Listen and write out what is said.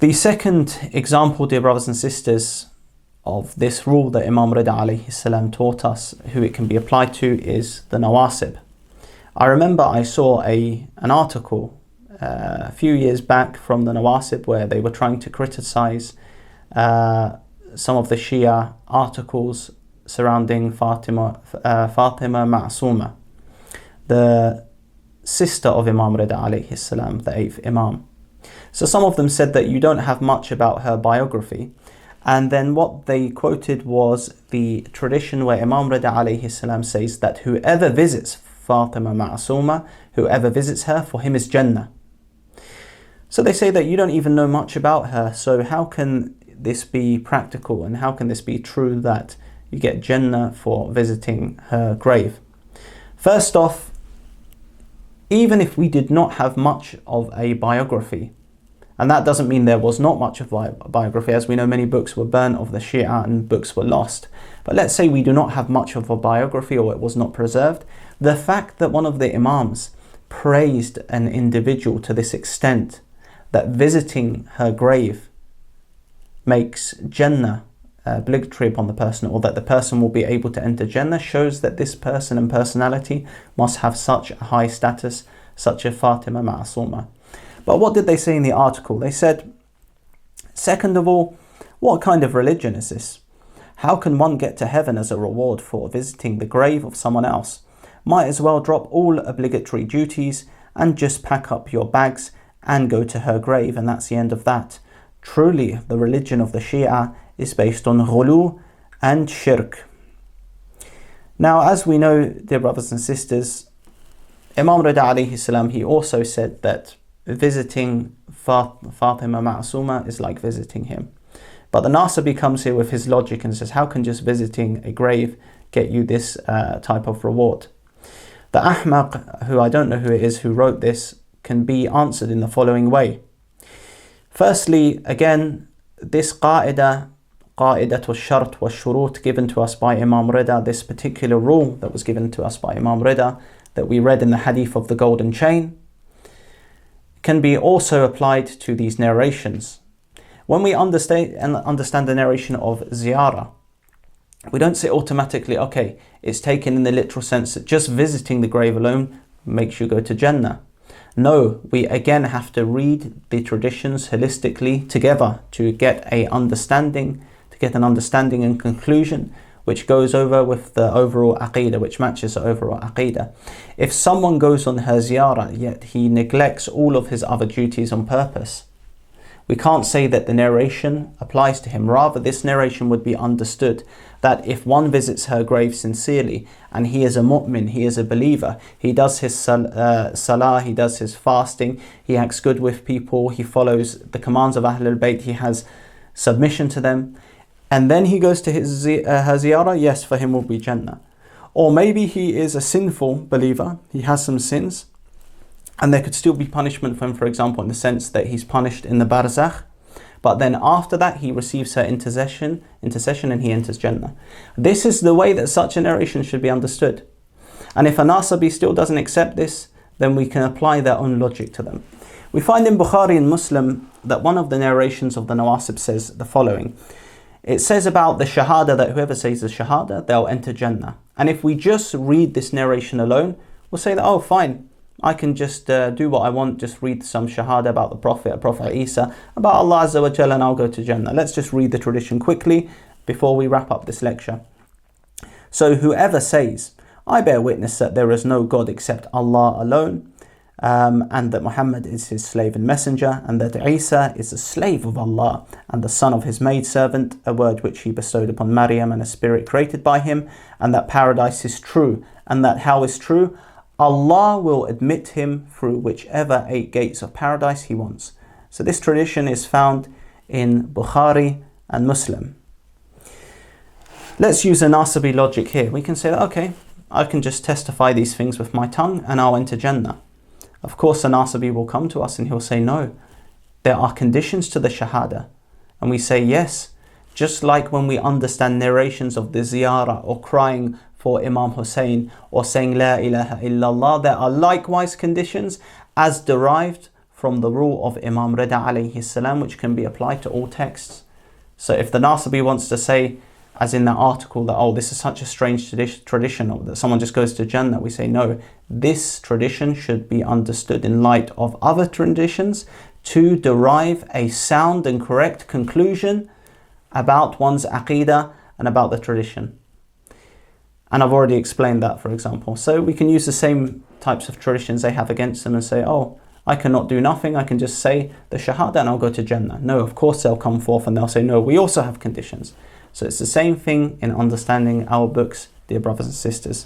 The second example, dear brothers and sisters, of this rule that Imam Rida alayhi salam taught us, who it can be applied to, is the nawasib. I remember I saw an article a few years back from the nawasib where they were trying to criticize some of the Shia articles surrounding Fatema Masoumah, the sister of Imam Rida alayhi salam, the 8th Imam. So some of them said that you don't have much about her biography, and then what they quoted was the tradition where Imam Rida alayhi salam says that whoever visits Fatema Masoumah, whoever visits her, for him is Jannah. So they say that you don't even know much about her, so how can this be practical and how can this be true that you get Jannah for visiting her grave? First off, even if we did not have much of a biography, and that doesn't mean there was not much of a biography, as we know many books were burnt of the Shia and books were lost. But let's say we do not have much of a biography, or it was not preserved. The fact that one of the Imams praised an individual to this extent that visiting her grave makes Jannah obligatory upon the person, or that the person will be able to enter Jannah, shows that this person and personality must have such a high status, such a Fatema Masoumah. But what did they say in the article? They said, second of all, what kind of religion is this? How can one get to heaven as a reward for visiting the grave of someone else? Might as well drop all obligatory duties and just pack up your bags and go to her grave, and that's the end of that. Truly, the religion of the Shia is based on ghulu and shirk. Now, as we know, dear brothers and sisters, Imam Rida alayhi salam, he also said that visiting Fatema Masoumah is like visiting him. But the Nasibi comes here with his logic and says, how can just visiting a grave get you this type of reward? The Ahmaq, who I don't know who it is who wrote this, can be answered in the following way. Firstly, again, this qa'idatul shart wa shurut given to us by Imam Rida, this particular rule that was given to us by Imam Rida that we read in the hadith of the golden chain, can be also applied to these narrations. When we understand the narration of ziyarah, we don't say automatically, okay, it's taken in the literal sense that just visiting the grave alone makes you go to Jannah. No, we again have to read the traditions holistically together to get an understanding and conclusion which goes over with the overall aqeedah, which matches the overall aqeedah. If someone goes on her ziyarah yet he neglects all of his other duties on purpose, we can't say that the narration applies to him. Rather, this narration would be understood that if one visits her grave sincerely and he is a mu'min, he is a believer, he does his salah, he does his fasting, he acts good with people, he follows the commands of Ahlul Bayt, he has submission to them, and then he goes to her ziyarah, yes, for him will be Jannah. Or maybe he is a sinful believer, he has some sins, and there could still be punishment for him, for example, in the sense that he's punished in the barzakh, but then after that he receives her intercession and he enters Jannah. This is the way that such a narration should be understood. And if a Nasabi still doesn't accept this, then we can apply their own logic to them. We find in Bukhari and Muslim that one of the narrations of the Nawasib says the following. It says about the Shahada that whoever says the Shahada, they'll enter Jannah. And if we just read this narration alone, we'll say that, oh fine, I can just do what I want, just read some Shahada about the Prophet Isa, about Allah Azza wa Jalla, and I'll go to Jannah. Let's just read the tradition quickly before we wrap up this lecture. So whoever says, I bear witness that there is no God except Allah alone, and that Muhammad is his slave and messenger, and that Isa is a slave of Allah and the son of his maidservant, a word which he bestowed upon Maryam and a spirit created by him, and that paradise is true, and that hell is true, Allah will admit him through whichever 8 gates of paradise he wants. So this tradition is found in Bukhari and Muslim. Let's use a Nasibi logic here. We can say that, okay, I can just testify these things with my tongue and I'll enter Jannah. Of course, a Nasibi will come to us and he'll say, no, there are conditions to the Shahada. And we say, yes, Just like when we understand narrations of the ziyarah or crying for Imam Hussein or saying La ilaha illallah, there are likewise conditions as derived from the rule of Imam Rida alayhi salam, which can be applied to all texts. So if the Nasibi wants to say, as in that article, that, oh, this is such a strange tradition, or that someone just goes to Jannah, we say, no, this tradition should be understood in light of other traditions to derive a sound and correct conclusion about one's aqidah and about the tradition. And I've already explained that, for example. So we can use the same types of traditions they have against them and say, oh, I cannot do nothing, I can just say the Shahada and I'll go to Jannah. No, of course they'll come forth and they'll say, no, we also have conditions. So it's the same thing in understanding our books, dear brothers and sisters.